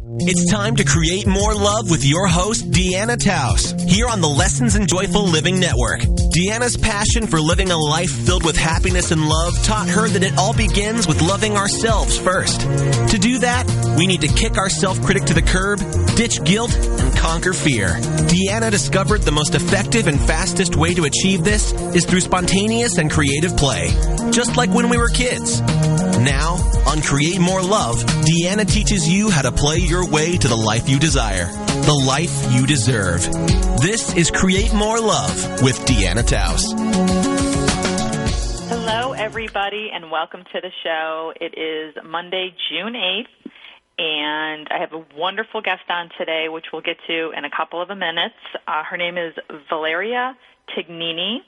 It's time to create more love with your host, Deanna Taus, here on the Lessons in Joyful Living Network. Deanna's passion for living a life filled with happiness and love taught her that it all begins with loving ourselves first. To do that, we need to kick our self-critic to the curb, ditch guilt, and conquer fear. Deanna discovered the most effective and fastest way to achieve this is through spontaneous and creative play, just like when we were kids. Now, on Create More Love, Deanna teaches you how to play your way to the life you desire, the life you deserve. This is Create More Love with Deanna Taus. Hello, everybody, and welcome to the show. It is Monday, June 8th, and I have a wonderful guest on today, which we'll get to in a couple of minutes. Her name is Val Tignini,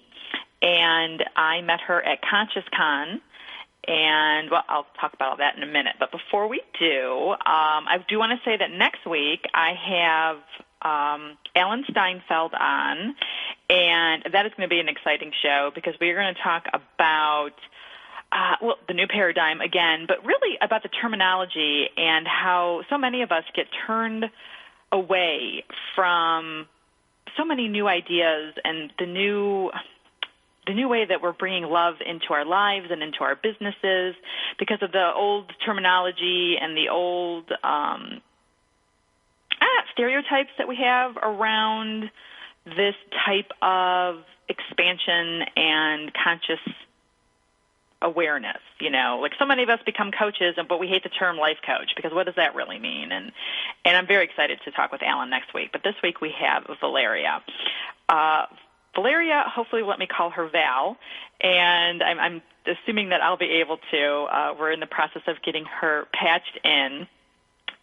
and I met her at ConsciousCon. And, well, I'll talk about all that in a minute. But before we do, I do want to say that next week I have Alan Steinfeld on, and that is going to be an exciting show because we are going to talk about, the new paradigm again, but really about the terminology and how so many of us get turned away from so many new ideas and the new way that we're bringing love into our lives and into our businesses because of the old terminology and the old stereotypes that we have around this type of expansion and conscious awareness. You know, like so many of us become coaches, but we hate the term life coach because what does that really mean? And I'm very excited to talk with Alan next week. But this week we have Valeria. Valeria, hopefully let me call her Val, and I'm assuming that I'll be able to. We're in the process of getting her patched in,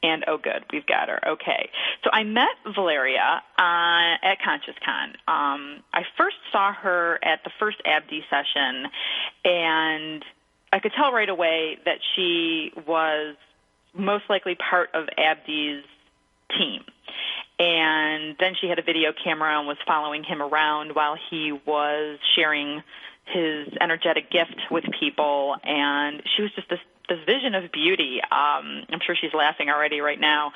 and oh good, we've got her. Okay. So I met Valeria at ConsciousCon. I first saw her at the first Abdy session, and I could tell right away that she was most likely part of Abdy's team. And then she had a video camera and was following him around while he was sharing his energetic gift with people. And she was just this vision of beauty. I'm sure she's laughing already right now.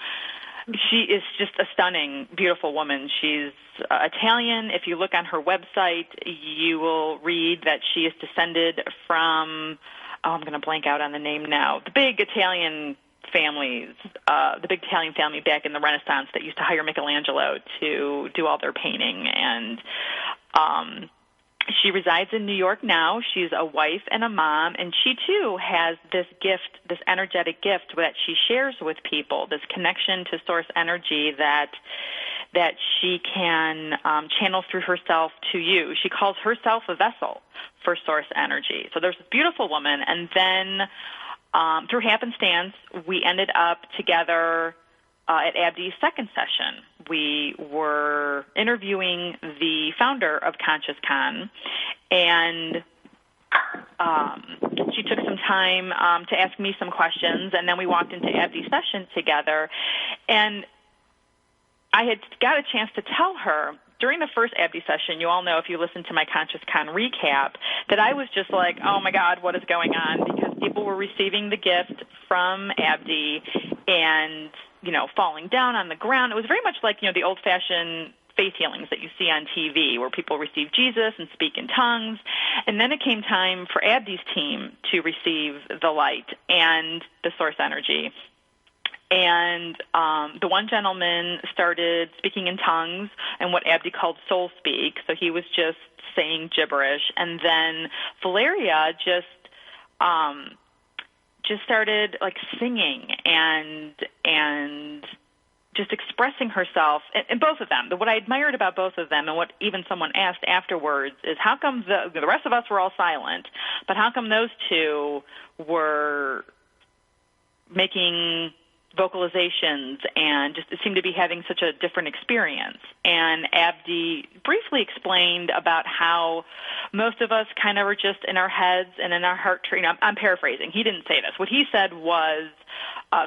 She is just a stunning, beautiful woman. She's Italian. If you look on her website, you will read that she is descended from, I'm going to blank out on the name now, the big Italian families, the big Italian family back in the Renaissance that used to hire Michelangelo to do all their painting. And she resides in New York now. She's a wife and a mom, and she, too, has this gift, this energetic gift that she shares with people, this connection to source energy that she can channel through herself to you. She calls herself a vessel for source energy. So there's this beautiful woman, and then through happenstance, we ended up together at Abdy's second session. We were interviewing the founder of ConsciousCon, and she took some time to ask me some questions, and then we walked into Abdy's session together. And I had got a chance to tell her during the first Abdy session, you all know if you listen to my ConsciousCon recap, that I was just like, oh my God, what is going on? Because people were receiving the gift from Abdy and, you know, falling down on the ground. It was very much like, you know, the old-fashioned faith healings that you see on TV where people receive Jesus and speak in tongues. And then it came time for Abdy's team to receive the light and the source energy. And the one gentleman started speaking in tongues and what Abdy called soul speak, so he was just saying gibberish. And then Valeria just started like singing and just expressing herself. And both of them, what I admired about both of them, and what even someone asked afterwards, is how come the rest of us were all silent, but how come those two were making vocalizations and just seemed to be having such a different experience? And Abdy briefly explained about how most of us kind of are just in our heads and in our heart. I'm paraphrasing. He didn't say this. What he said was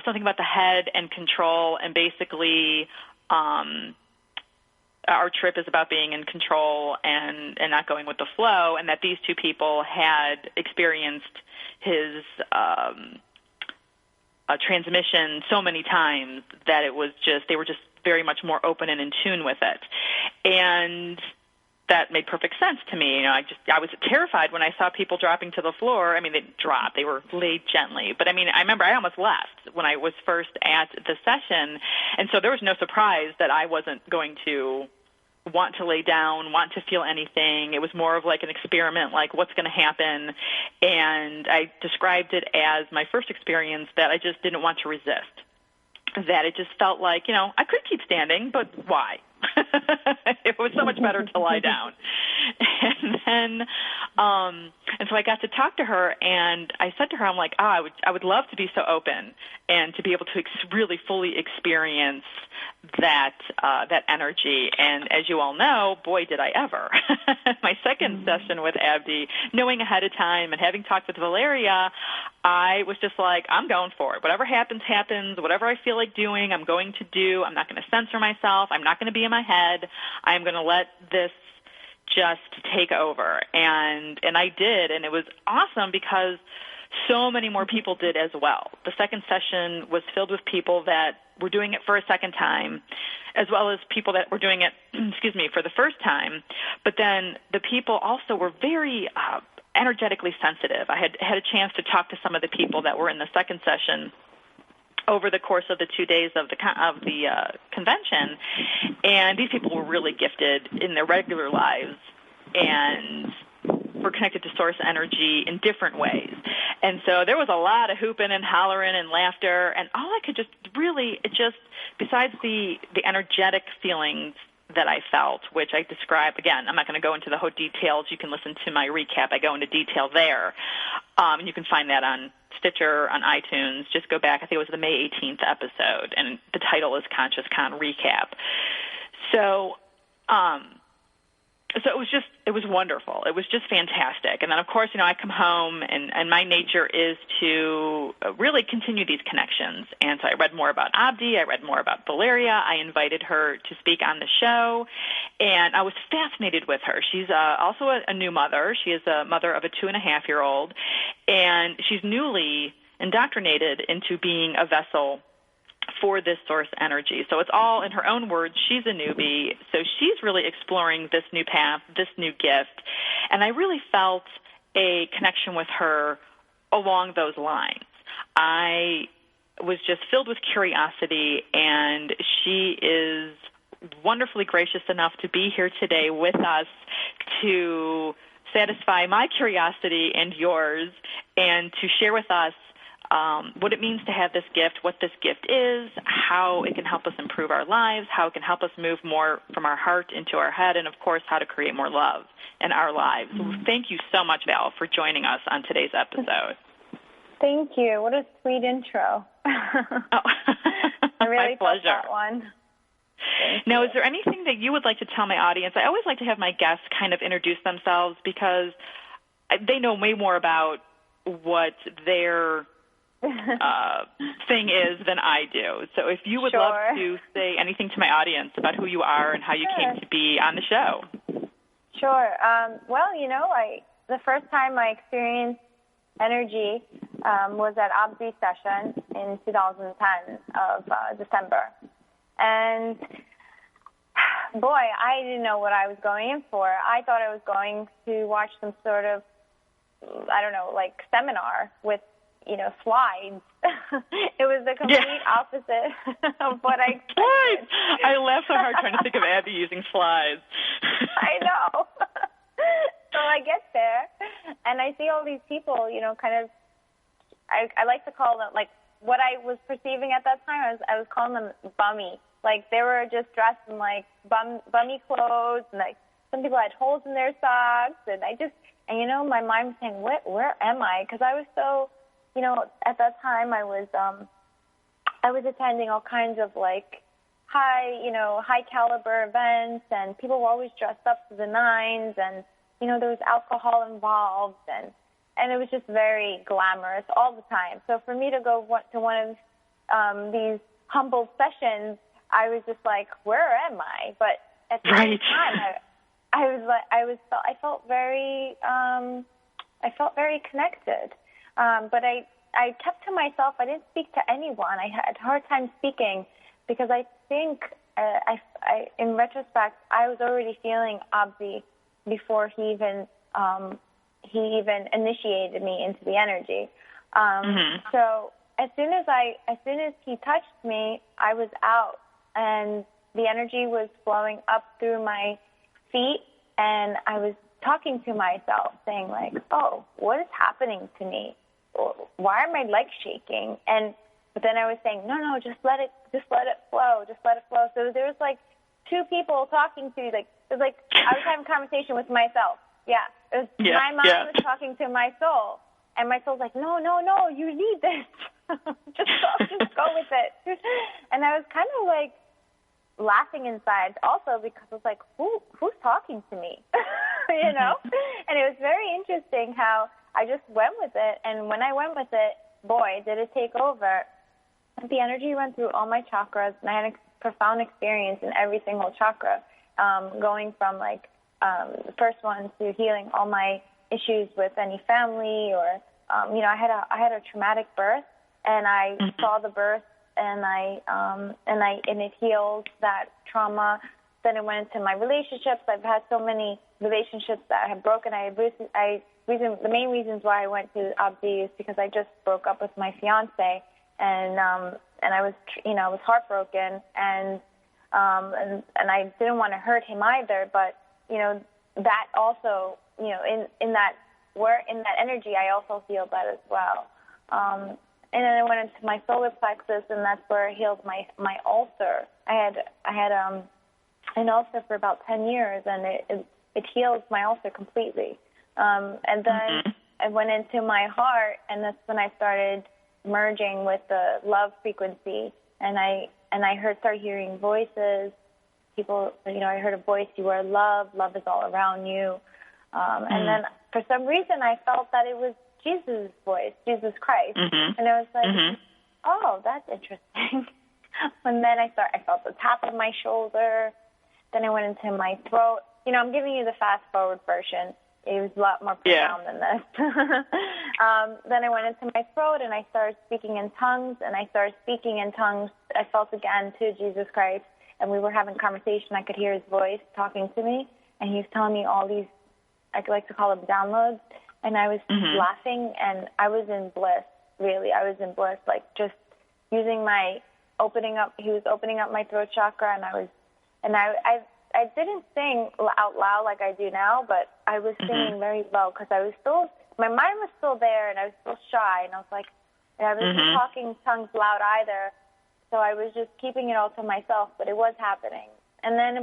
something about the head and control, and basically our trip is about being in control and not going with the flow, and that these two people had experienced his transmission so many times that it was just, they were just very much more open and in tune with it. And that made perfect sense to me. You know, I was terrified when I saw people dropping to the floor. I mean, they dropped. They were laid gently. But, I mean, I remember I almost left when I was first at the session. And so there was no surprise that I wasn't going to want to lay down, want to feel anything. It was more of like an experiment, like what's going to happen. And I described it as my first experience that I just didn't want to resist, that it just felt like, you know, I could keep standing, but why? It was so much better to lie down. And then, and so I got to talk to her, and I said to her, I'm like, I would love to be so open and to be able to really fully experience that energy. And as you all know, boy, did I ever. My second session with Abdy, knowing ahead of time and having talked with Valeria, I was just like, I'm going for it. Whatever happens, happens. Whatever I feel like doing, I'm going to do. I'm not going to censor myself. I'm not going to be in my head. I'm going to let this just take over. And I did, and it was awesome because so many more people did as well. The second session was filled with people that were doing it for a second time, as well as people that were doing it, for the first time. But then the people also were very energetically sensitive. I had a chance to talk to some of the people that were in the second session over the course of the 2 days of the convention, and these people were really gifted in their regular lives and were connected to source energy in different ways. And so there was a lot of hooping and hollering and laughter, and all I could besides the energetic feelings that I felt, which I describe, again, I'm not going to go into the whole details. You can listen to my recap. I go into detail there. And you can find that on Stitcher, on iTunes. Just go back. I think it was the May 18th episode, and the title is Conscious Con Recap. So it was wonderful. It was just fantastic. And then, of course, I come home, and my nature is to really continue these connections. And so I read more about Abdy. I read more about Valeria. I invited her to speak on the show, and I was fascinated with her. She's also a new mother. She is a mother of a 2.5-year-old, and she's newly indoctrinated into being a vessel for this source energy. So it's all in her own words. She's a newbie. So she's really exploring this new path, this new gift. And I really felt a connection with her along those lines. I was just filled with curiosity, and she is wonderfully gracious enough to be here today with us to satisfy my curiosity and yours, and to share with us what it means to have this gift, what this gift is, how it can help us improve our lives, how it can help us move more from our heart into our head, and, of course, how to create more love in our lives. So thank you so much, Val, for joining us on today's episode. Thank you. What a sweet intro. I really felt that one. Now, is there anything that you would like to tell my audience? I always like to have my guests kind of introduce themselves because they know way more about what their thing is than I do. So if you would love to say anything to my audience about who you are and how you came to be on the show. Sure. Well, the first time I experienced energy was at Abdy's session in 2010 of December. And boy, I didn't know what I was going in for. I thought I was going to watch some sort of, like seminar with, slides. It was the complete opposite of what I expected. Slides! I laugh so hard trying to think of Abby using slides. I know. So I get there, and I see all these people, kind of, I like to call them, like, what I was perceiving at that time, I was calling them bummy. Like, they were just dressed in, like, bummy clothes, and, like, some people had holes in their socks, and my mind was saying, where am I? Because I was so, at that time I was attending all kinds of, like, high caliber events, and people were always dressed up to the nines, and, there was alcohol involved, and it was just very glamorous all the time. So for me to go to one of these humble sessions, I was just like, where am I? But at the same time, I felt very connected. But I kept to myself. I didn't speak to anyone. I had a hard time speaking because I think, in retrospect, I was already feeling Abdi before he even initiated me into the energy. So as soon as he touched me, I was out, and the energy was flowing up through my feet, and I was talking to myself, saying like, "Oh, what is happening to me? Why are my legs shaking?" But then I was saying, "No, just let it flow, just let it flow." So there was like two people talking to me, like it was like I was having a conversation with myself. Yeah, it was my mind was talking to my soul, and my soul's like, "No, you need this. just go with it." And I was kind of like laughing inside also because I was like, who's talking to me? You know? And it was very interesting how I just went with it. And when I went with it, boy, did it take over. The energy went through all my chakras, and I had a profound experience in every single chakra, going from like the first one to healing all my issues with any family or, I had a traumatic birth, and I saw the birth, and it healed that trauma. Then it went into my relationships. I've had so many relationships that I have broken. The main reasons why I went to Abdi is because I just broke up with my fiance, and I was heartbroken, and I didn't want to hurt him either. But that also, in that energy, I also healed that as well. And then I went into my solar plexus, and that's where I healed my ulcer. I had an ulcer for about 10 years, and it healed my ulcer completely. And then I went into my heart, and that's when I started merging with the love frequency, and I started hearing voices. People, I heard a voice, "You are love. Love is all around you." And then for some reason, I felt that it was Jesus' voice, Jesus Christ. And I was like, oh, that's interesting. And then I felt the tap of my shoulder. Then I went into my throat. I'm giving you the fast-forward version. It was a lot more profound than this. Then I went into my throat, and I started speaking in tongues, I felt again to Jesus Christ, and we were having a conversation. I could hear his voice talking to me, and he was telling me all these, I like to call them downloads. And I was laughing, and I was in bliss, really. I was in bliss, like just using my opening up. He was opening up my throat chakra, and I didn't sing out loud like I do now, but I was singing very low because my mind was still there, and I was still shy, and I wasn't talking tongues loud either, so I was just keeping it all to myself, but it was happening. And then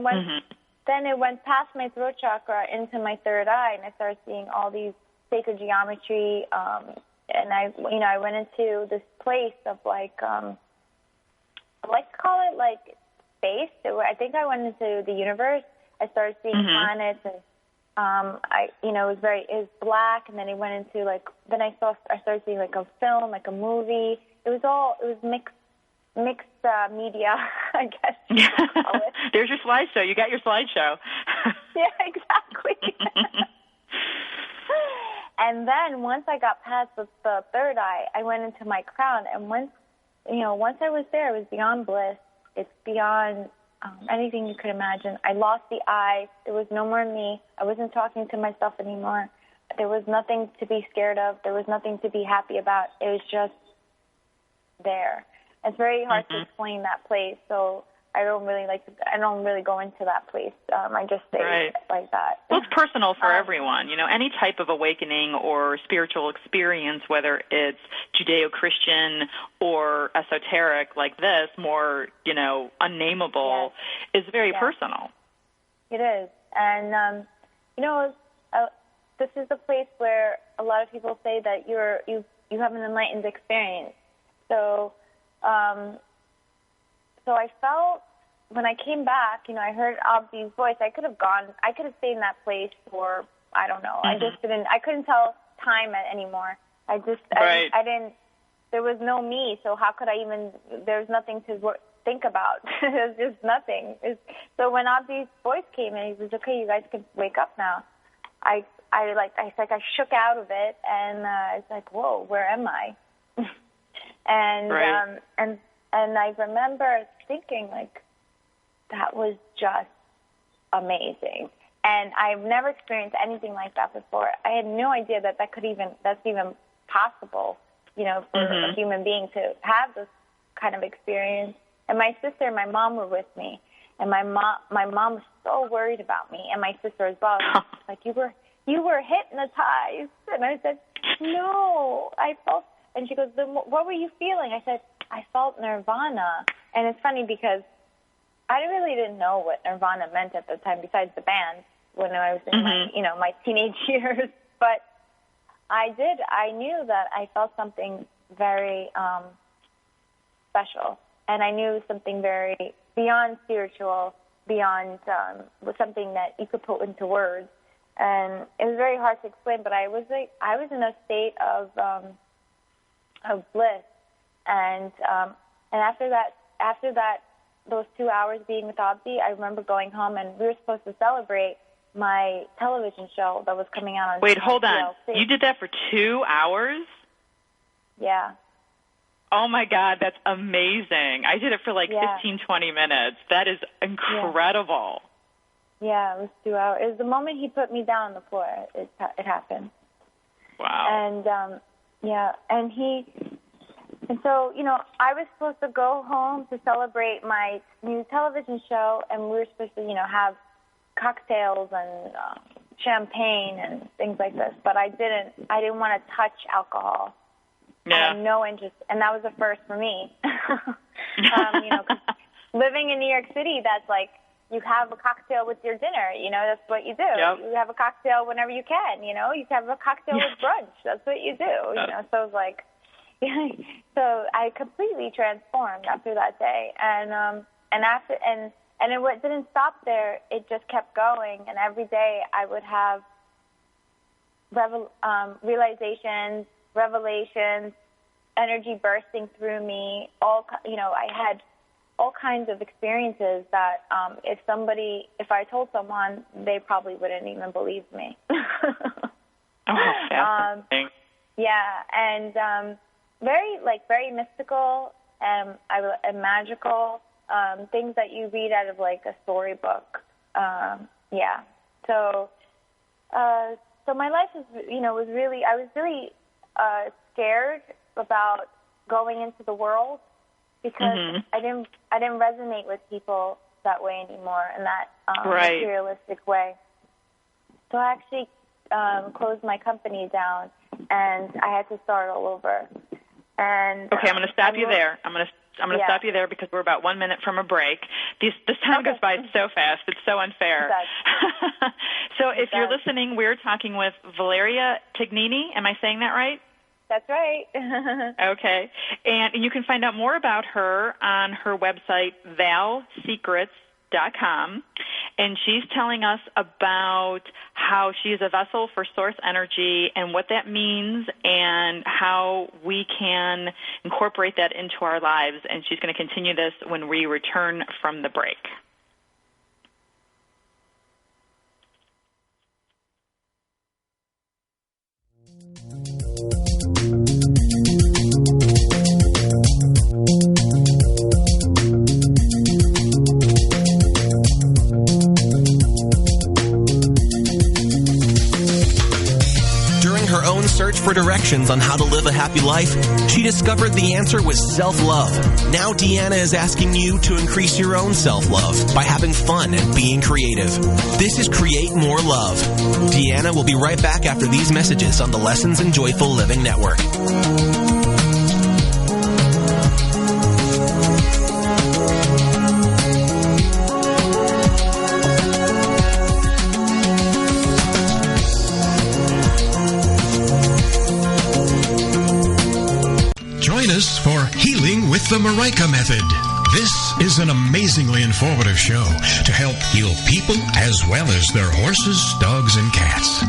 it went past my throat chakra into my third eye, and I started seeing all these sacred geometry, and I went into this place of like, I like to call it like space. I think I went into the universe. I started seeing planets, and it was black, and then it went into like, then I started seeing like a film, like a movie. It was mixed media, I guess. There's your slideshow. You got your slideshow. Yeah, exactly. And then once I got past the third eye, I went into my crown. And once I was there, it was beyond bliss. It's beyond anything you could imagine. I lost the I. There was no more me. I wasn't talking to myself anymore. There was nothing to be scared of. There was nothing to be happy about. It was just there. It's very hard to explain that place, so I don't really go into that place. I just say like that. Well, it's personal for everyone. Any type of awakening or spiritual experience, whether it's Judeo-Christian or esoteric like this, more, unnameable, is very personal. It is. And, this is a place where a lot of people say that you have an enlightened experience. So I felt when I came back, I heard Abdi's voice. I could have stayed in that place for, I don't know. I couldn't tell time anymore. I didn't, there was no me, so how could I even, there was nothing to think about. There's just nothing. So when Abdi's voice came in, he was, okay, you guys can wake up now. I shook out of it, and it's like, whoa, where am I? And right. And I remember thinking, like, that was just amazing. And I've never experienced anything like that before. I had no idea that's even possible, you know, for a human being to have this kind of experience. And my sister and my mom were with me, and my mom was so worried about me, and my sister as well. Like, you were hypnotized. And I said, no, I felt. And she goes, what were you feeling? I said, I felt nirvana. And it's funny because I really didn't know what nirvana meant at the time, besides the band, when I was in my teenage years. But I knew that I felt something very special, and I knew something very beyond spiritual, beyond something that you could put into words. And it was very hard to explain, but I was in a state of bliss. And after that, those 2 hours being with Abdi, I remember going home, and we were supposed to celebrate my television show that was coming out on. Wait, hold on. You did that for 2 hours? Yeah. Oh, my God, that's amazing. I did it for 15, 20 minutes. That is incredible. Yeah, it was 2 hours. It was the moment he put me down on the floor, it happened. Wow. And so, you know, I was supposed to go home to celebrate my new television show, and we were supposed to, you know, have cocktails and champagne and things like this. But I didn't want to touch alcohol. Yeah. I had no interest, and that was a first for me. You know, 'cause living in New York City, that's like, you have a cocktail with your dinner, you know, that's what you do. Yep. You have a cocktail whenever you can, you know, you have a cocktail with brunch, that's what you do, you know. So it was like, so I completely transformed after that day, and it didn't stop there. It just kept going, and every day I would have realizations, revelations, energy bursting through me. I had all kinds of experiences that if I told someone, they probably wouldn't even believe me. Fascinating. Yeah, and very mystical and magical, things that you read out of like a storybook. So my life was really, I was really scared about going into the world, because I didn't resonate with people that way anymore, in that materialistic way. So I actually closed my company down, and I had to start all over. And okay, I'm going to stop you there. I'm going to stop you there, because we're about 1 minute from a break. This time goes by so fast. It's so unfair. So if you're listening, we're talking with Val Tignini. Am I saying that right? That's right. Okay. And you can find out more about her on her website, valsecrets.com. And she's telling us about how she's a vessel for source energy and what that means and how we can incorporate that into our lives. And she's going to continue this when we return from the break. Search for directions on how to live a happy life, she discovered the answer was self-love. Now Deanna is asking you to increase your own self-love by having fun and being creative. This is Create More Love. Deanna will be right back after these messages on the Lessons in Joyful Living Network. For Healing with the Marika Method. This is an amazingly informative show to help heal people as well as their horses, dogs, and cats.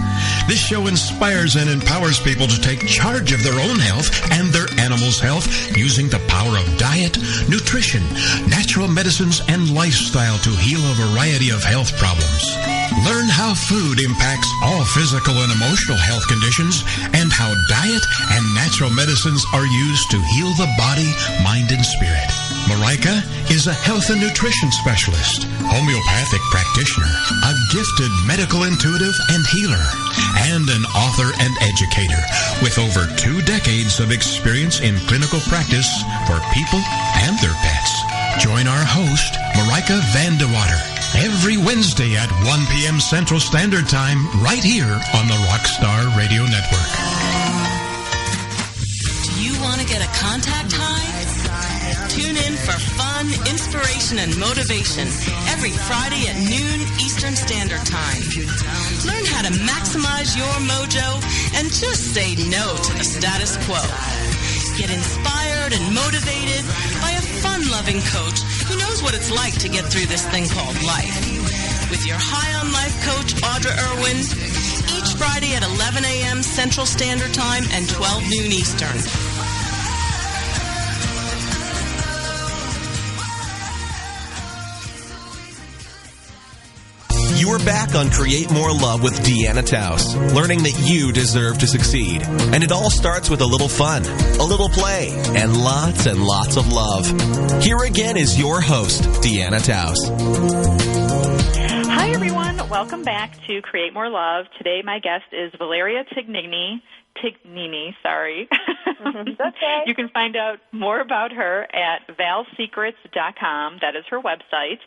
This show inspires and empowers people to take charge of their own health and their animals' health using the power of diet, nutrition, natural medicines, and lifestyle to heal a variety of health problems. Learn how food impacts all physical and emotional health conditions and how diet and natural medicines are used to heal the body, mind, and spirit. Marika is a health and nutrition specialist, homeopathic practitioner, a gifted medical intuitive and healer, and an author and educator with over 2 decades of experience in clinical practice for people and their pets. Join our host, Marika Vandewater, every Wednesday at 1 p.m. Central Standard Time, right here on the Rockstar Radio Network. Do you want to get a contact high? Tune in for fun, inspiration, and motivation every Friday at noon Eastern Standard Time. Learn how to maximize your mojo and just say no to the status quo. Get inspired and motivated by a fun-loving coach who knows what it's like to get through this thing called life. With your High on Life coach, Audra Irwin, each Friday at 11 a.m. Central Standard Time and 12 noon Eastern. You are back on Create More Love with Deanna Taus, learning that you deserve to succeed. And it all starts with a little fun, a little play, and lots of love. Here again is your host, Deanna Taus. Hi, everyone. Welcome back to Create More Love. Today, my guest is Val Tignini. It's okay. You can find out more about her at valsecrets.com. That is her website.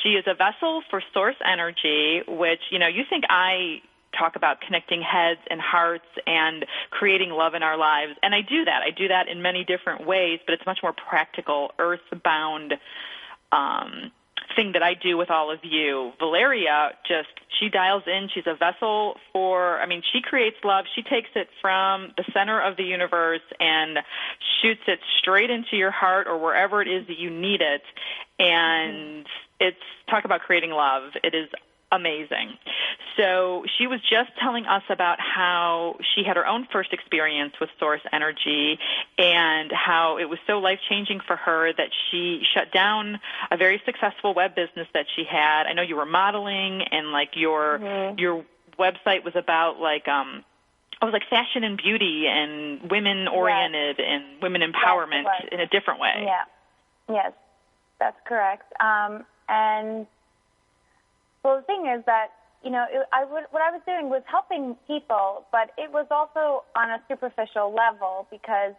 She is a vessel for source energy, which, you think I talk about connecting heads and hearts and creating love in our lives. And I do that. I do that in many different ways, but it's much more practical, earthbound thing that I do with all of you. Valeria she dials in. She's a vessel she creates love. She takes it from the center of the universe and shoots it straight into your heart or wherever it is that you need it. And talk about creating love. It is amazing. So she was just telling us about how she had her own first experience with source energy and how it was so life-changing for her that she shut down a very successful web business that she had. I know you were modeling and your website was about fashion and beauty and women-oriented and women empowerment in a different way. Yeah. Yes, that's correct. Well, the thing is that, what I was doing was helping people, but it was also on a superficial level because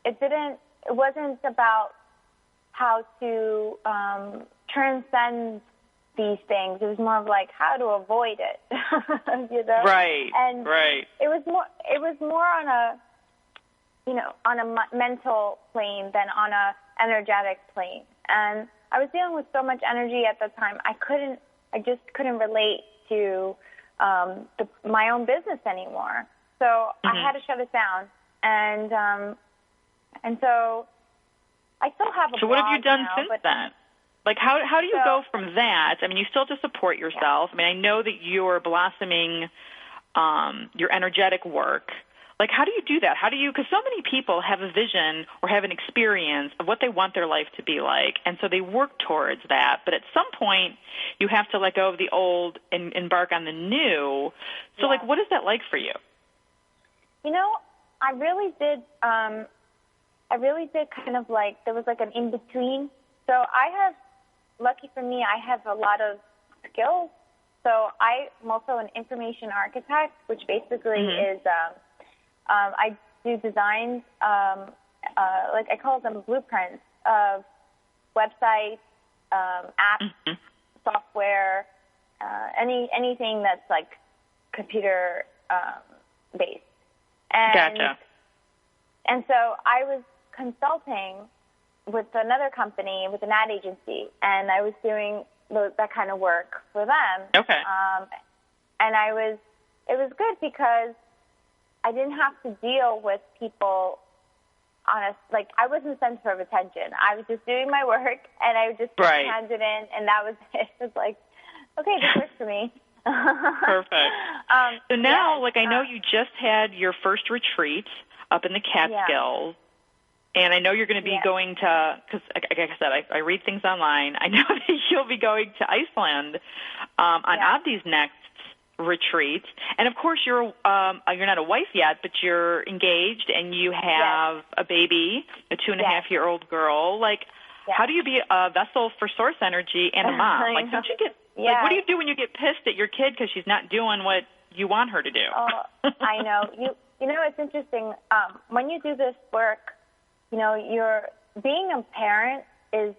it wasn't about how to transcend these things. It was more of how to avoid it, Right. And right. It was more on a mental plane than on a energetic plane. And I was dealing with so much energy at the time. I just couldn't relate to my own business anymore. So I had to shut it down. And so I still have a blog. So what have you done since then? How do you go from that? You still have to support yourself. I know that you're blossoming your energetic work. How do you do that? Because so many people have a vision or have an experience of what they want their life to be like, and so they work towards that. But at some point, you have to let go of the old and embark on the new. So, what is that like for you? I really did kind of there was an in-between. So lucky for me, I have a lot of skills. So I'm also an information architect, which basically is... I do designs, I call them blueprints of websites, apps, software, anything that's computer based. And, gotcha. And so I was consulting with another company, with an ad agency, and I was doing that kind of work for them. Okay. And it was good because I didn't have to deal with people I wasn't center of attention. I was just doing my work, and I would just hand it in, and that was it. It was okay, this works for me. Perfect. So now, I know you just had your first retreat up in the Catskills, And I know you're going to be going to, because like I said, I read things online. I know that you'll be going to Iceland on Abdy's next retreat. And of course, you're not a wife yet, but you're engaged and you have a baby, a 2.5-year-old girl. Like, how do you be a vessel for source energy and a mom? Like, don't you get like, what do you do when you get pissed at your kid because she's not doing what you want her to do? Oh, I know. You know, it's interesting. When you do this work, you know, being a parent is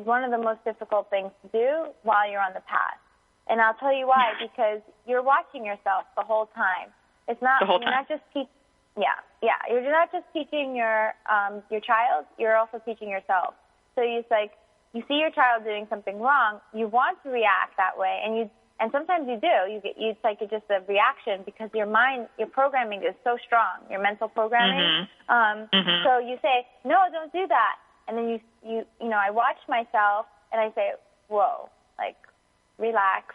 one of the most difficult things to do while you're on the path. And I'll tell you why, because you're watching yourself the whole time. It's not you're not just you're not just teaching your child, you're also teaching yourself. So it's like you see your child doing something wrong, you want to react that way, and sometimes you do. It's like it's just a reaction because your mind, your programming is so strong, your mental programming. So you say, no, don't do that. And then you know, I watch myself and I say, whoa, like, relax,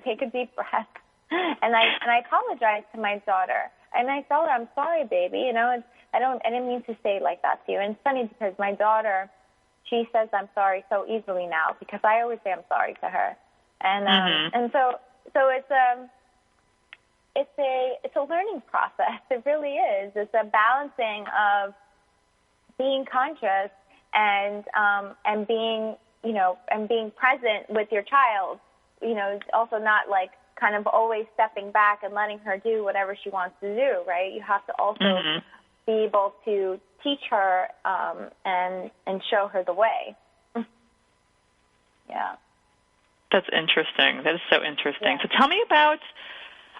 take a deep breath. And I apologize to my daughter. And I tell her, I'm sorry, baby. You know, and I didn't mean to say it like that to you. And it's funny because my daughter, she says I'm sorry so easily now because I always say I'm sorry to her. And so it's a learning process. It really is. It's a balancing of being conscious and being, you know, and being present with your child. You know, it's also not like kind of always stepping back and letting her do whatever she wants to do, right? You have to also be able to teach her and show her the way. Yeah. That's interesting. That is so interesting. So tell me about,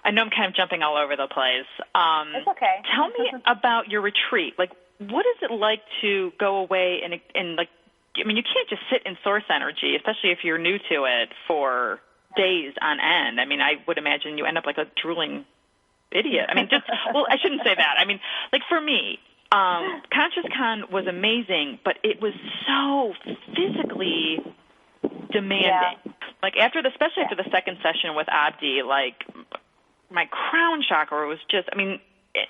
I know I'm kind of jumping all over the place. It's okay. Tell me about your retreat. Like, what is it like to go away and like, I mean, you can't just sit in source energy, especially if you're new to it, for days on end. I mean, I would imagine you end up like a drooling idiot. I mean, well, I shouldn't say that. I mean, like for me, Conscious Con was amazing, but it was so physically demanding. Like especially after the second session with Abdy, like my crown chakra was just, I mean,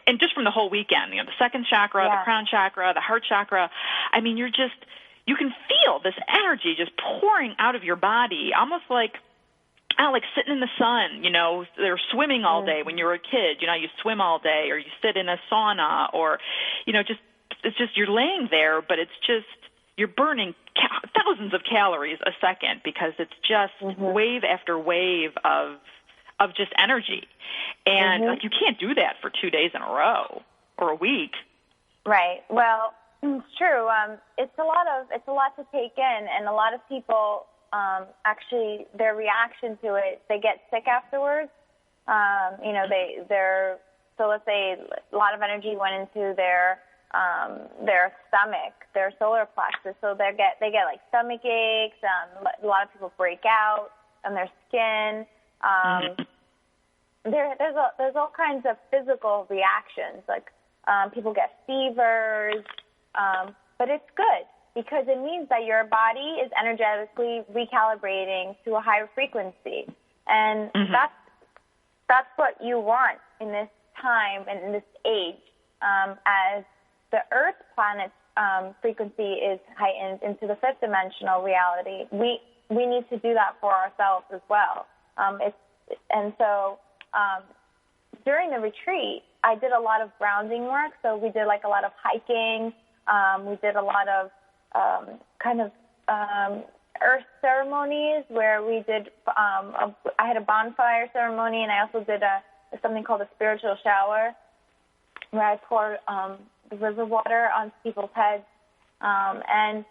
and just from the whole weekend, you know, the second chakra, the crown chakra, the heart chakra, I mean, you can feel this energy just pouring out of your body, almost like sitting in the sun, you know, they're swimming all day when you were a kid, you know, you swim all day, or you sit in a sauna, or, you know, it's just you're laying there, but it's just, you're burning thousands of calories a second because it's just wave after wave of just energy. And like, you can't do that for 2 days in a row or a week. Right. Well, it's true. It's a lot to take in, and a lot of people, actually, their reaction to it, they get sick afterwards. You know, so let's say a lot of energy went into their stomach, their solar plexus, so they get like stomach aches. A lot of people break out on their skin. There's all kinds of physical reactions, like people get fevers, but it's good because it means that your body is energetically recalibrating to a higher frequency, and that's what you want in this time and in this age, as the Earth planet's frequency is heightened into the fifth dimensional reality. We need to do that for ourselves as well. During the retreat, I did a lot of grounding work. So we did like a lot of hiking. We did a lot of earth ceremonies where we did. I had a bonfire ceremony, and I also did something called a spiritual shower, where I poured the river water on people's heads. And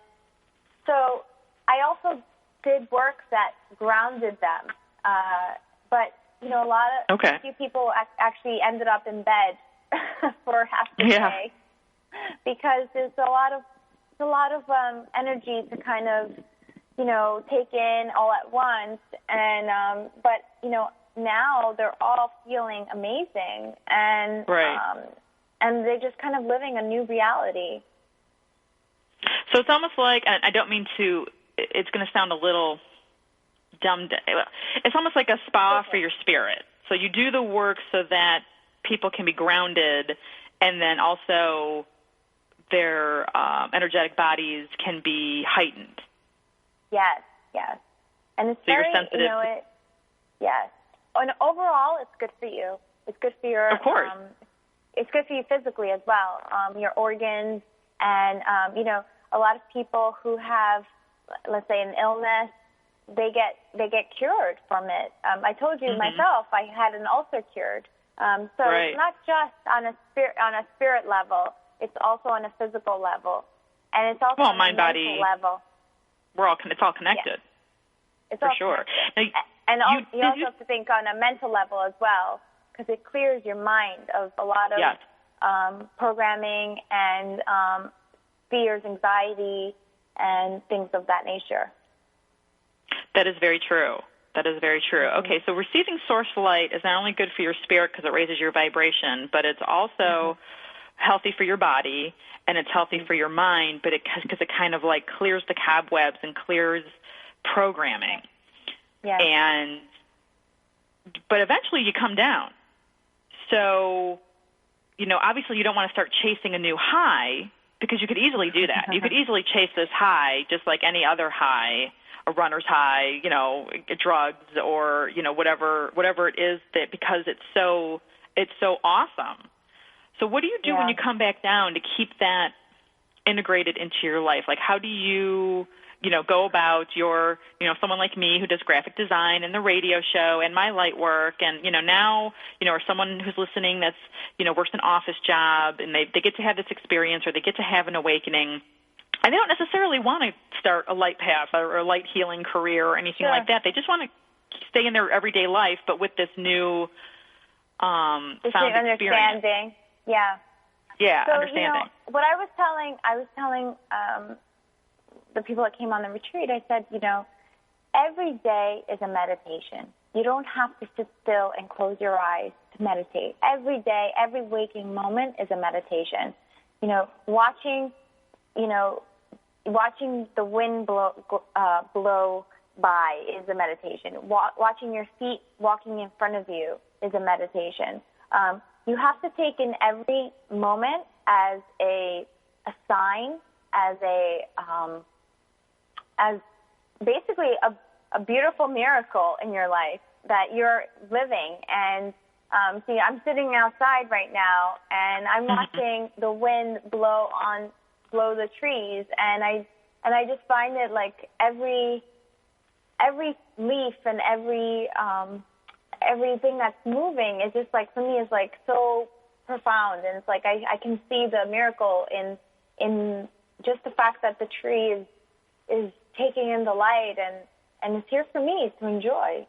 so I also did work that grounded them. But, you know, a few people actually ended up in bed for half the day because there's a lot of energy to kind of, you know, take in all at once. And, but, you know, now they're all feeling amazing, and and they're just kind of living a new reality. So it's almost like, and I don't mean to, it's going to sound a little dumb. It's almost like a spa for your spirit. So you do the work so that people can be grounded, and then also their energetic bodies can be heightened. Yes. And it's so very, you're sensitive. Yes. And overall, it's good for you. It's good for your. Of course. It's good for you physically as well. Your organs, and a lot of people who have, let's say, an illness, they get cured from it. I told you myself, I had an ulcer cured. So right. It's not just on a spirit level; it's also on a physical level, and it's also on mind, a body, mental level. It's all connected. Yes. It's for all sure. Connected. And you also have to think on a mental level as well, because it clears your mind of a lot of programming and fears, anxiety, and things of that nature. That is very true. Okay, so receiving source light is not only good for your spirit because it raises your vibration, but it's also healthy for your body, and it's healthy for your mind, but because it kind of like clears the cobwebs and clears programming. Yes. But eventually you come down. So, obviously you don't want to start chasing a new high, because you could easily do that. You could easily chase this high just like any other high, a runner's high, drugs, or, whatever it is, that because it's so awesome. So what do you do when you come back down to keep that integrated into your life? Like, how do you, go about your, someone like me who does graphic design and the radio show and my light work, and, now, or someone who's listening that's, works an office job, and they get to have this experience, or they get to have an awakening, and they don't necessarily want to start a light path or a light healing career or anything like that. They just want to stay in their everyday life, but with this new found understanding. Yeah. Yeah, so, understanding. What I was telling the people that came on the retreat, I said, every day is a meditation. You don't have to sit still and close your eyes to meditate. Every day, every waking moment is a meditation. Watching the wind blow by is a meditation. Watching your feet walking in front of you is a meditation. You have to take in every moment as a sign, as basically a beautiful miracle in your life that you're living. And see, I'm sitting outside right now, and I'm watching the wind blow the trees, and I just find it like every leaf and everything that's moving is just like, for me, is like so profound, and it's like I can see the miracle in just the fact that the tree is taking in the light, and it's here for me to enjoy,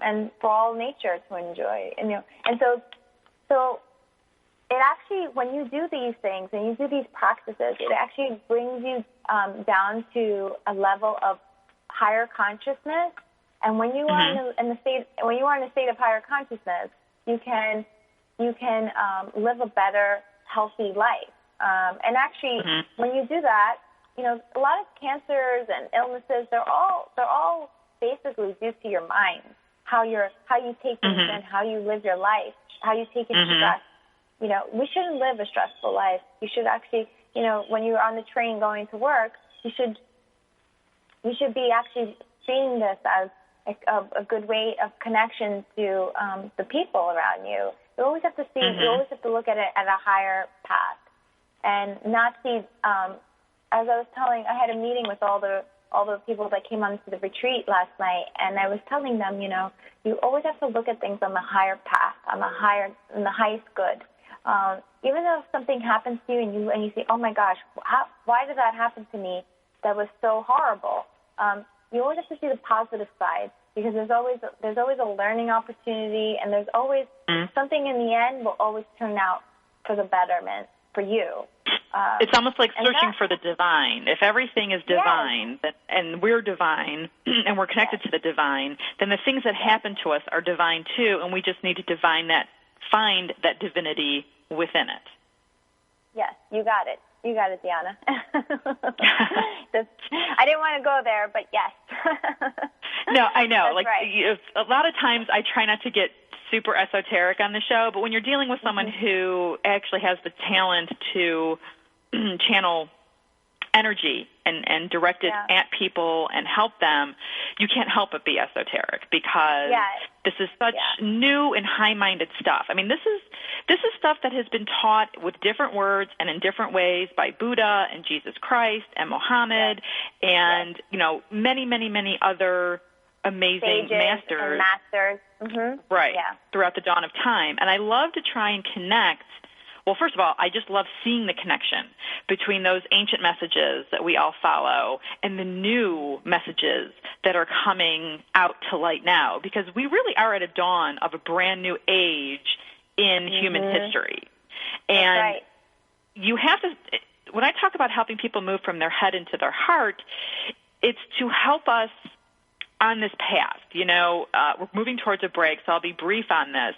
and for all nature to enjoy, and so it actually, when you do these things and you do these practices, it actually brings you down to a level of higher consciousness. And when you are in a state of higher consciousness, you can live a better, healthy life. And actually, when you do that, a lot of cancers and illnesses, they're all basically due to your mind, how you take things in, how you live your life, how you take in stress. We shouldn't live a stressful life. You should actually, when you're on the train going to work, you should be actually seeing this as a good way of connection to the people around you. You always have to see. You always have to look at it at a higher path, and not see. As I was telling, I had a meeting with all the people that came onto the retreat last night, and I was telling them, you always have to look at things on the higher path, on the highest good. Even though something happens to you and you say, oh my gosh, why did that happen to me? That was so horrible. You always have to see the positive side, because there's always a learning opportunity, and there's always something in the end will always turn out for the betterment for you. It's almost like searching for the divine. If everything is divine, and we're divine, and we're connected to the divine, then the things that happen to us are divine too, and we just need to find that divinity within it. Yes, you got it. You got it, Deanna. I didn't want to go there, but yes. No, I know. That's like right. A lot of times I try not to get super esoteric on the show, but when you're dealing with someone who actually has the talent to channel energy and direct it at people and help them, you can't help but be esoteric, because this is such new and high-minded stuff. I mean, this is stuff that has been taught with different words and in different ways by Buddha and Jesus Christ and Muhammad and, you know, many, many, many other amazing masters. Right, throughout the dawn of time. And I love to try and connect. Well, first of all, I just love seeing the connection between those ancient messages that we all follow and the new messages that are coming out to light now, because we really are at a dawn of a brand new age in human history. And you have to, when I talk about helping people move from their head into their heart, it's to help us on this path. You know, we're moving towards a break, so I'll be brief on this.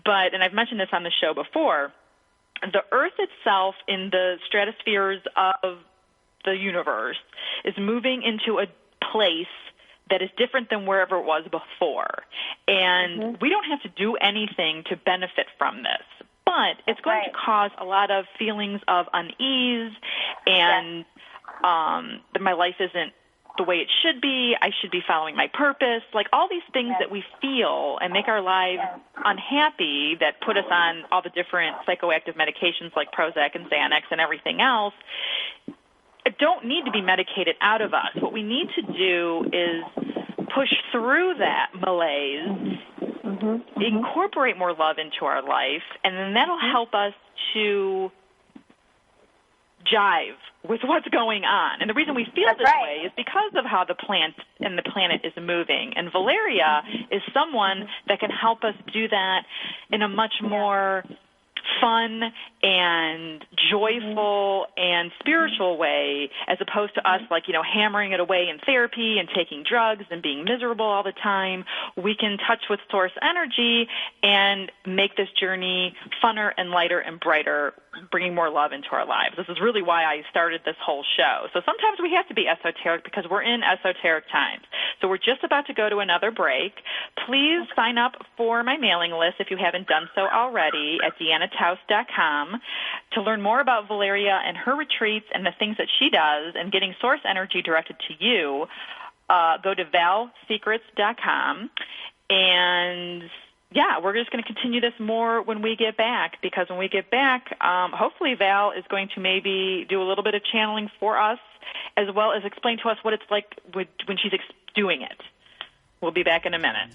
But, and I've mentioned this on the show before, the Earth itself in the stratospheres of the universe is moving into a place that is different than wherever it was before. And we don't have to do anything to benefit from this. But it's going to cause a lot of feelings of unease and that my life isn't the way it should be. I should be following my purpose. Like all these things that we feel and make our lives unhappy, that put us on all the different psychoactive medications like Prozac and Xanax and everything else, don't need to be medicated out of us. What we need to do is push through that malaise, incorporate more love into our life, and then that'll help us to jive with what's going on. And the reason we feel this way is because of how the plant and the planet is moving. And Valeria is someone that can help us do that in a much more fun and joyful and spiritual way, as opposed to us, like, you know, hammering it away in therapy and taking drugs and being miserable all the time. We can touch with source energy and make this journey funner and lighter and brighter, bringing more love into our lives. This is really why I started this whole show. So sometimes we have to be esoteric because we're in esoteric times. So we're just about to go to another break. Please sign up for my mailing list if you haven't done so already at DeannaTaus.com to learn more about Valeria and her retreats and the things that she does and getting source energy directed to you. Go to ValSecrets.com. And yeah, we're just going to continue this more when we get back, because when we get back, hopefully Val is going to maybe do a little bit of channeling for us, as well as explain to us what it's like when she's doing it. We'll be back in a minute.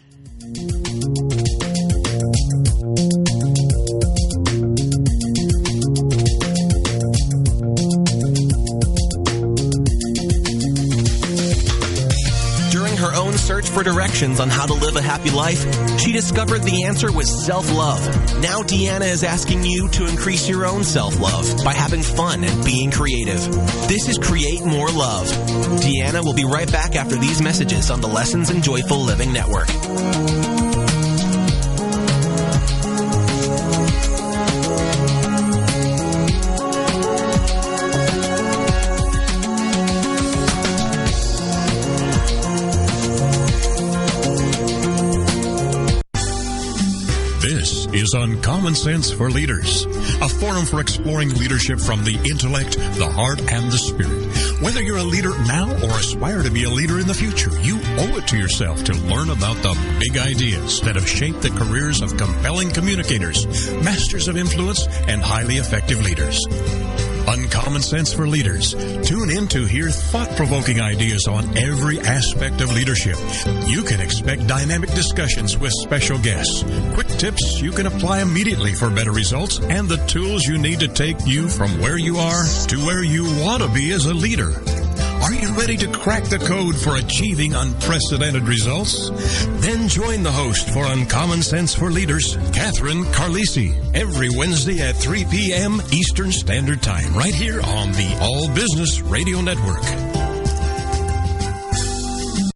Her own search for directions on how to live a happy life, she discovered the answer was self-love. Now Deanna is asking you to increase your own self-love by having fun and being creative. This is Create More Love. Deanna will be right back after these messages on the Lessons in Joyful Living Network. Is Uncommon Sense for Leaders, a forum for exploring leadership from the intellect, the heart, and the spirit. Whether you're a leader now or aspire to be a leader in the future, you owe it to yourself to learn about the big ideas that have shaped the careers of compelling communicators, masters of influence, and highly effective leaders. Uncommon Sense for Leaders. Tune in to hear thought-provoking ideas on every aspect of leadership. You can expect dynamic discussions with special guests, quick tips you can apply immediately for better results, and the tools you need to take you from where you are to where you want to be as a leader. Are you ready to crack the code for achieving unprecedented results? Then join the host for Uncommon Sense for Leaders, Catherine Carlisi, every Wednesday at 3 p.m. Eastern Standard Time, right here on the All Business Radio Network.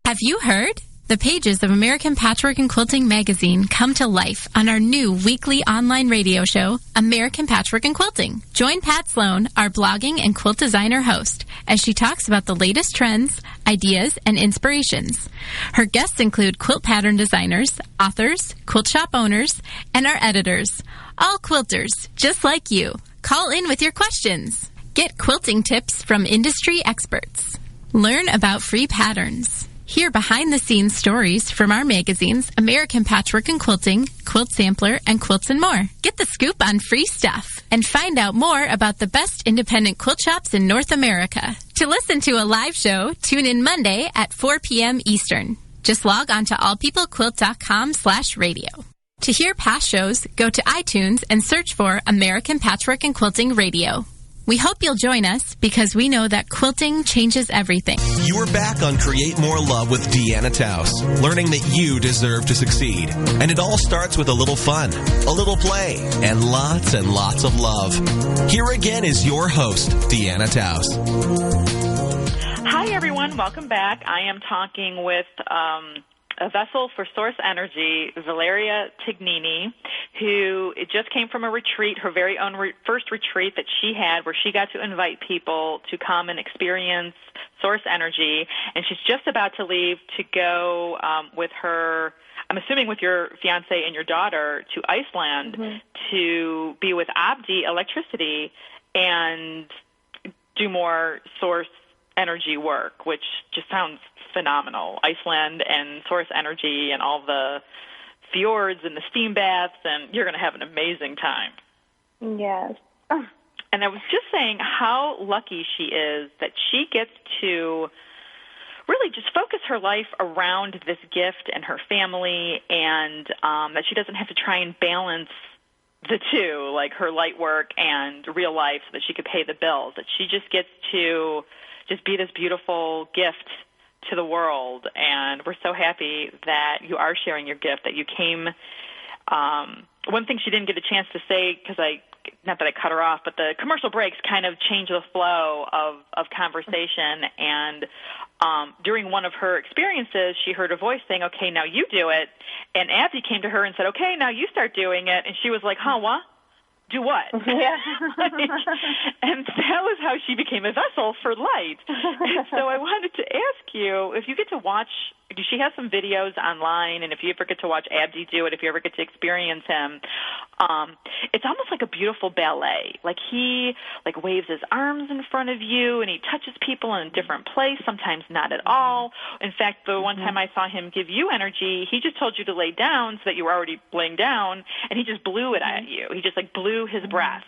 Have you heard? The pages of American Patchwork and Quilting magazine come to life on our new weekly online radio show, American Patchwork and Quilting. Join Pat Sloan, our blogging and quilt designer host, as she talks about the latest trends, ideas, and inspirations. Her guests include quilt pattern designers, authors, quilt shop owners, and our editors. All quilters, just like you. Call in with your questions. Get quilting tips from industry experts. Learn about free patterns. Hear behind-the-scenes stories from our magazines, American Patchwork and Quilting, Quilt Sampler, and Quilts and More. Get the scoop on free stuff and find out more about the best independent quilt shops in North America. To listen to a live show, tune in Monday at 4 p.m. Eastern. Just log on to allpeoplequilt.com/radio. To hear past shows, go to iTunes and search for American Patchwork and Quilting Radio. We hope you'll join us because we know that quilting changes everything. You are back on Create More Love with Deanna Taus, learning that you deserve to succeed. And it all starts with a little fun, a little play, and lots of love. Here again is your host, Deanna Taus. Hi, everyone. Welcome back. I am talking with a vessel for source energy, Val Tignini, who just came from a retreat, her very own first retreat that she had, where she got to invite people to come and experience source energy. And she's just about to leave to go with her, I'm assuming with your fiance and your daughter, to Iceland to be with Abdy Electricity and do more source energy work, which just sounds phenomenal. Iceland and source energy and all the fjords and the steam baths, and you're going to have an amazing time. Yes. And I was just saying how lucky she is that she gets to really just focus her life around this gift and her family, and that she doesn't have to try and balance the two, like her light work and real life, so that she could pay the bills, that she just gets to just be this beautiful gift to the world. And we're so happy that you are sharing your gift, that you came. One thing she didn't get a chance to say, because not that I cut her off, but the commercial breaks kind of change the flow of conversation. And during one of her experiences, she heard a voice saying, okay, now you do it. And Abby came to her and said, okay, now you start doing it. And she was like, huh, what? Do what? Yeah. And that was how she became a vessel for light. And so I wanted to ask you, if you get to watch, she has some videos online, and if you ever get to watch Abdy do it, if you ever get to experience him, it's almost like a beautiful ballet. Like he waves his arms in front of you, and he touches people in a different place, sometimes not at all. In fact, the one time I saw him give you energy, he just told you to lay down so that you were already laying down, and he just blew it at you. He just blew his breath.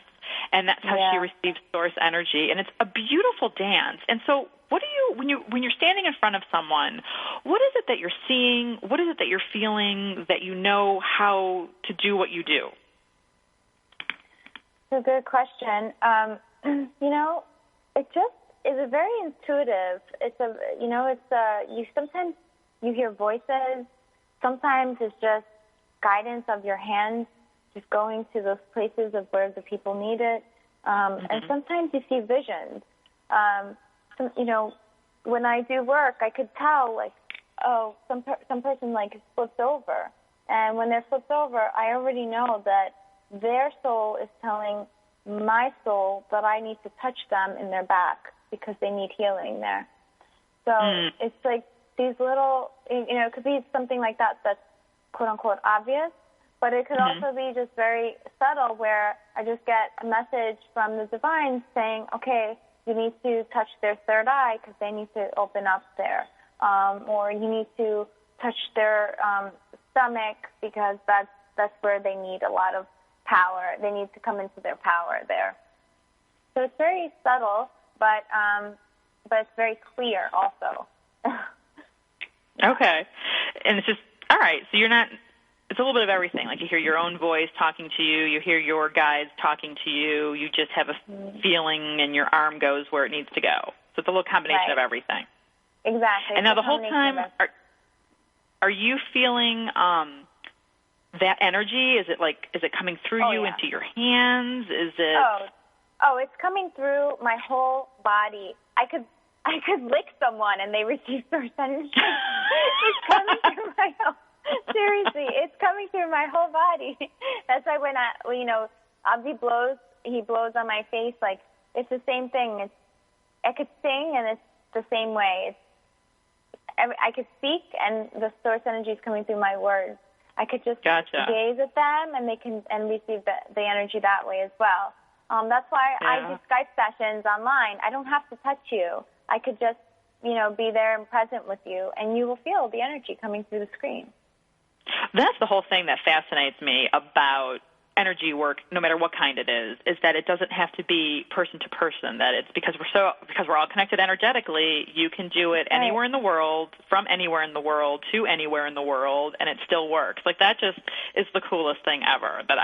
And that's how she receives source energy. And it's a beautiful dance. And so what do you, when you're standing in front of someone, what is it that you're seeing? What is it that you're feeling that you know how to do what you do? It's a good question. It just is a very intuitive. Sometimes you hear voices. Sometimes it's just guidance of your hands, just going to those places of where the people need it. And sometimes you see visions. When I do work, I could tell, some person, flips over. And when they're flipped over, I already know that their soul is telling my soul that I need to touch them in their back because they need healing there. So it's like these little, it could be something like that that's quote-unquote obvious, but it could also be just very subtle, where I just get a message from the divine saying, okay, you need to touch their third eye because they need to open up there. Or you need to touch their stomach because that's where they need a lot of power. They need to come into their power there. So it's very subtle, but it's very clear also. Okay. And it's just, all right, so you're not, it's a little bit of everything. Like you hear your own voice talking to you, you hear your guides talking to you, you just have a feeling and your arm goes where it needs to go. So it's a little combination of everything. Exactly. And now the whole time, are you feeling that energy? Is it coming through you into your hands? Is it? Oh, it's coming through my whole body. I could lick someone and they receive source energy. It's coming through my whole. Seriously, it's coming through my whole body. That's why when Abdi blows, he blows on my face. Like it's the same thing. I could sing and it's the same way. I could speak and the source energy is coming through my words. I could just gaze at them and they can receive the energy that way as well. That's why I Yeah. do Skype sessions online. I don't have to touch you. I could just, be there and present with you, and you will feel the energy coming through the screen. That's the whole thing that fascinates me about energy work, no matter what kind it is that it doesn't have to be person to person. That it's because we're all connected energetically. You can do it anywhere in the world, from anywhere in the world to anywhere in the world, and it still works. Like, that just is the coolest thing ever. That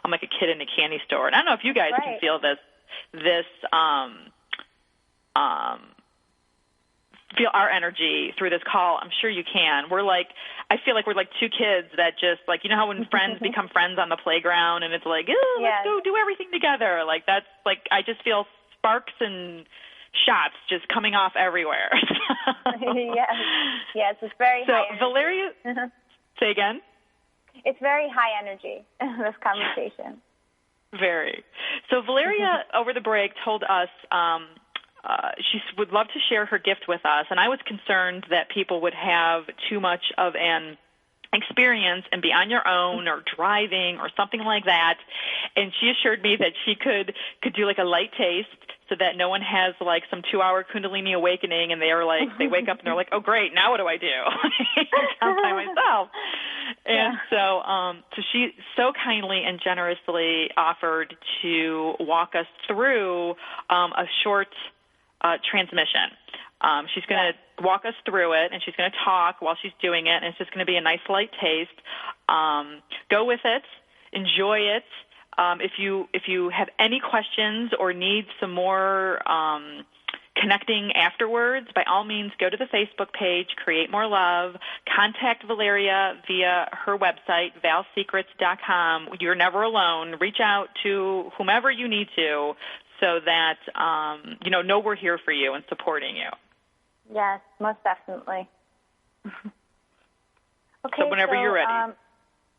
I'm like a kid in a candy store, and I don't know if you guys can feel feel our energy through this call. I'm sure you can. I feel like we're like two kids that just, like, how when friends become friends on the playground and it's like, let's go do everything together. Like, that's like, I just feel sparks and shots just coming off everywhere. Yes, it's very high energy. So, Valeria, say again? It's very high energy, this conversation. Very. So Valeria, over the break, told us she would love to share her gift with us, and I was concerned that people would have too much of an experience and be on your own or driving or something like that. And she assured me that she could do like a light taste so that no one has like some 2-hour Kundalini awakening and they wake up and they're like, oh great, now what do I do? I'm by myself. And so she so kindly and generously offered to walk us through a short transmission. She's going to walk us through it, and she's going to talk while she's doing it, and it's just going to be a nice light taste. Go with it. Enjoy it. If you have any questions or need some more connecting afterwards, by all means, go to the Facebook page, Create More Love. Contact Valeria via her website, valsecrets.com. You're never alone. Reach out to whomever you need to so that, know we're here for you and supporting you. Yes, most definitely. Okay, so whenever you're ready.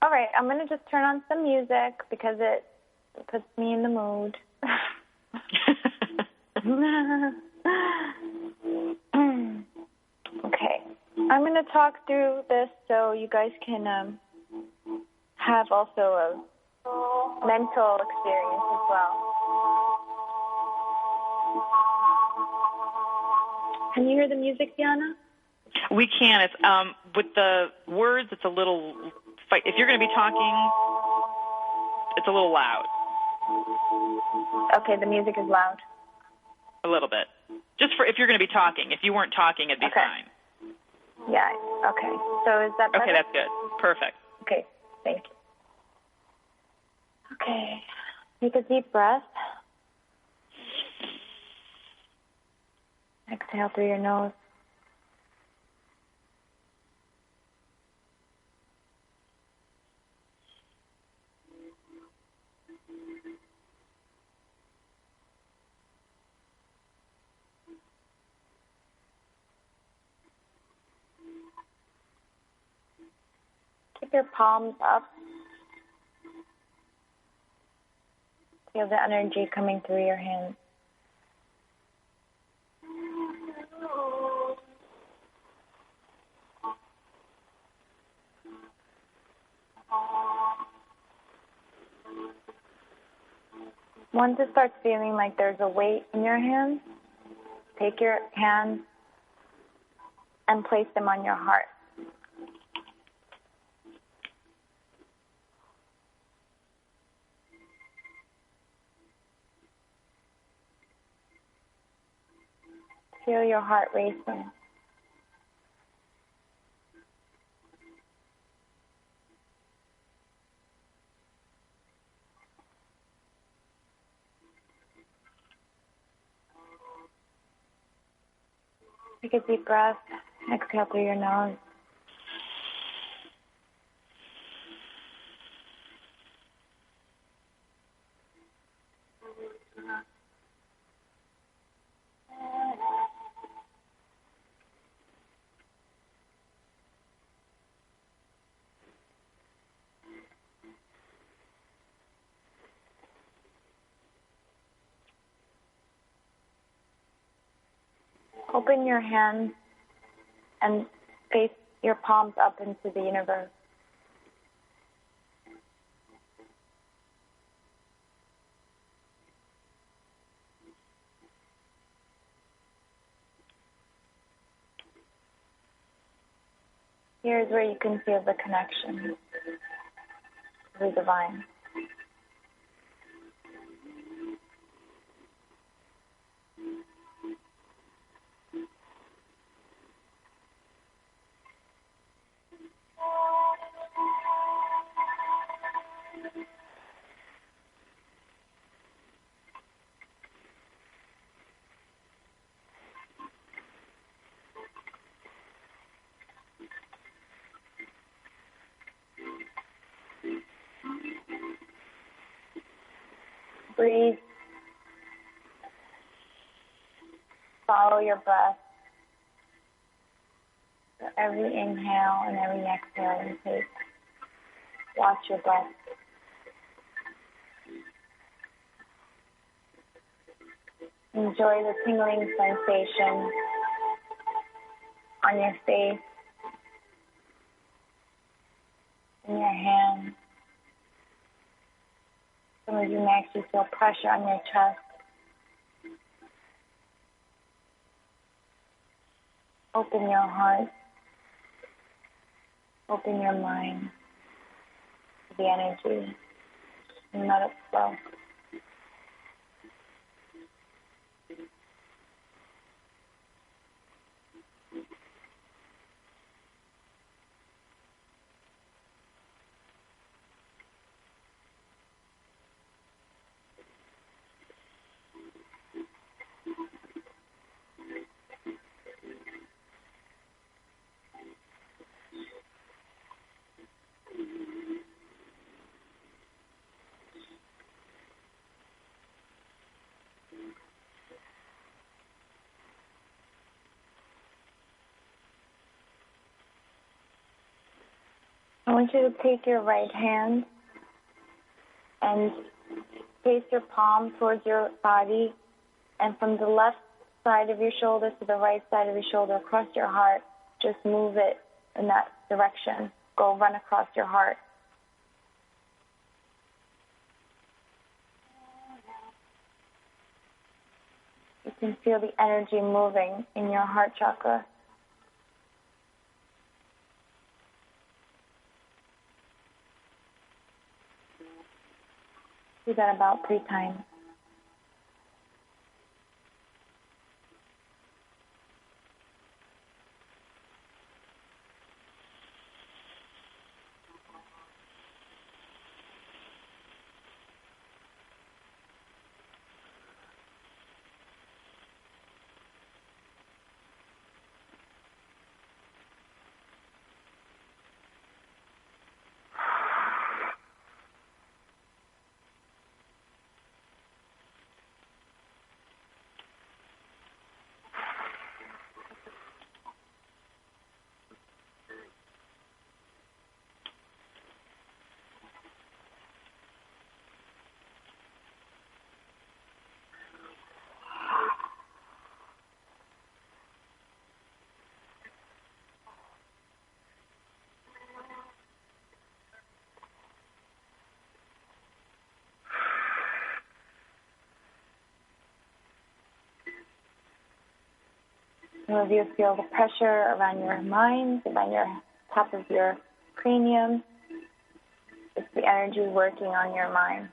All right, I'm going to just turn on some music because it puts me in the mood. Okay, I'm going to talk through this so you guys can have also a mental experience as well. Can you hear the music, Deanna? We can. It's with the words. It's a little. If you're going to be talking, it's a little loud. Okay, the music is loud. A little bit. Just for if you're going to be talking. If you weren't talking, it'd be fine. Yeah. Okay. So is that better? Okay, that's good. Perfect. Okay. Thank you. Okay. Take a deep breath. Exhale through your nose. Keep your palms up. Feel the energy coming through your hands. Once it starts feeling like there's a weight in your hands, take your hands and place them on your heart. Feel your heart racing. Take a deep breath. Exhale through your nose. Open your hands and face your palms up into the universe. Here's where you can feel the connection to the divine. Breathe. Follow your breath. So every inhale and every exhale you take, watch your breath. Enjoy the tingling sensation on your face, in your hands. Some of you may actually feel pressure on your chest. Open your heart. Open your mind to the energy and let it flow. I want you to take your right hand and place your palm towards your body, and from the left side of your shoulder to the right side of your shoulder across your heart, just move it in that direction. Go run across your heart. You can feel the energy moving in your heart chakra. Do that about 3 times. Some of you feel the pressure around your mind, around your top of your cranium. It's the energy working on your mind.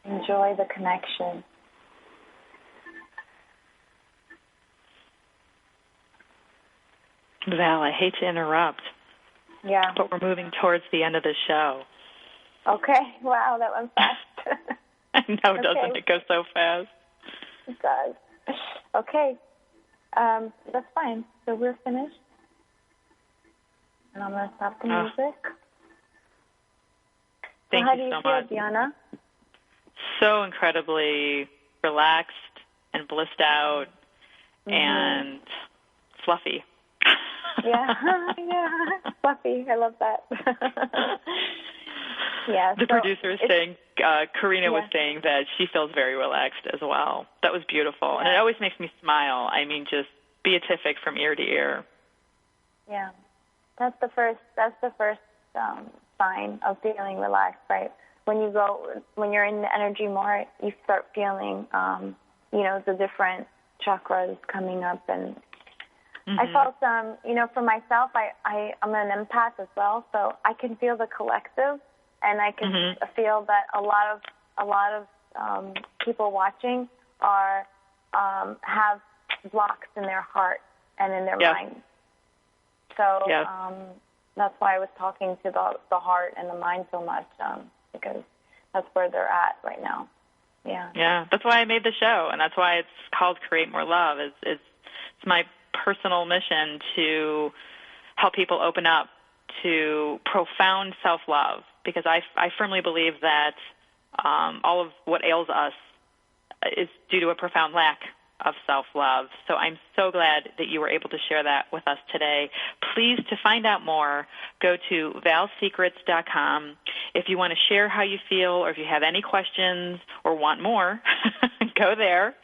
Enjoy the connection. Val, I hate to interrupt. Yeah. But we're moving towards the end of the show. Okay. Wow, that went fast. I know, doesn't it go so fast? It does. Okay. That's fine. So we're finished. And I'm going to stop the music. Thank you so so much. Deanna? So incredibly relaxed and blissed out and fluffy. Yeah, fluffy. I love that. Yeah. The producer is saying, Karina was saying that she feels very relaxed as well. That was beautiful. And it always makes me smile. I mean, just beatific from ear to ear. Yeah. That's the first sign of feeling relaxed, right? When you're in the energy more, you start feeling, the different chakras coming up. And I felt, for myself, I'm an empath as well, so I can feel the collective, and I can feel that a lot of people watching have blocks in their heart and in their mind. So that's why I was talking to the heart and the mind so much, because that's where they're at right now. Yeah. Yeah, that's why I made the show, and that's why it's called Create More Love. It's my personal mission to help people open up to profound self-love, because I firmly believe that all of what ails us is due to a profound lack of self-love. So I'm so glad that you were able to share that with us today. Please, to find out more, go to valsecrets.com. If you want to share how you feel, or if you have any questions or want more, go there.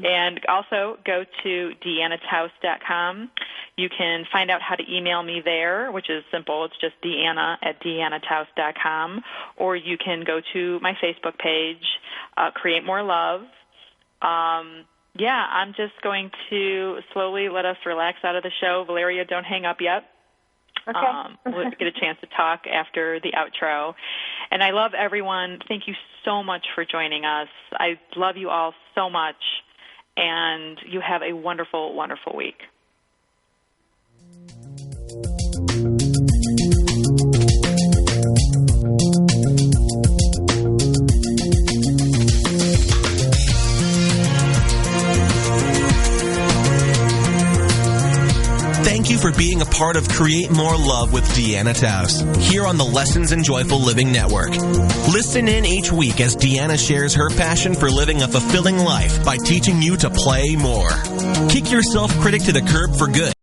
And also go to deannataus.com. You can find out how to email me there, which is simple. It's just deanna@deannataus.com. Or you can go to my Facebook page, Create More Love. I'm just going to slowly let us relax out of the show. Valeria, don't hang up yet. Okay. We'll get a chance to talk after the outro. And I love everyone. Thank you so much for joining us. I love you all so much. And you have a wonderful, wonderful week. Thank you for being a part of Create More Love with Deanna Taus here on the Lessons in Joyful Living Network. Listen in each week as Deanna shares her passion for living a fulfilling life by teaching you to play more. Kick your self-critic to the curb for good.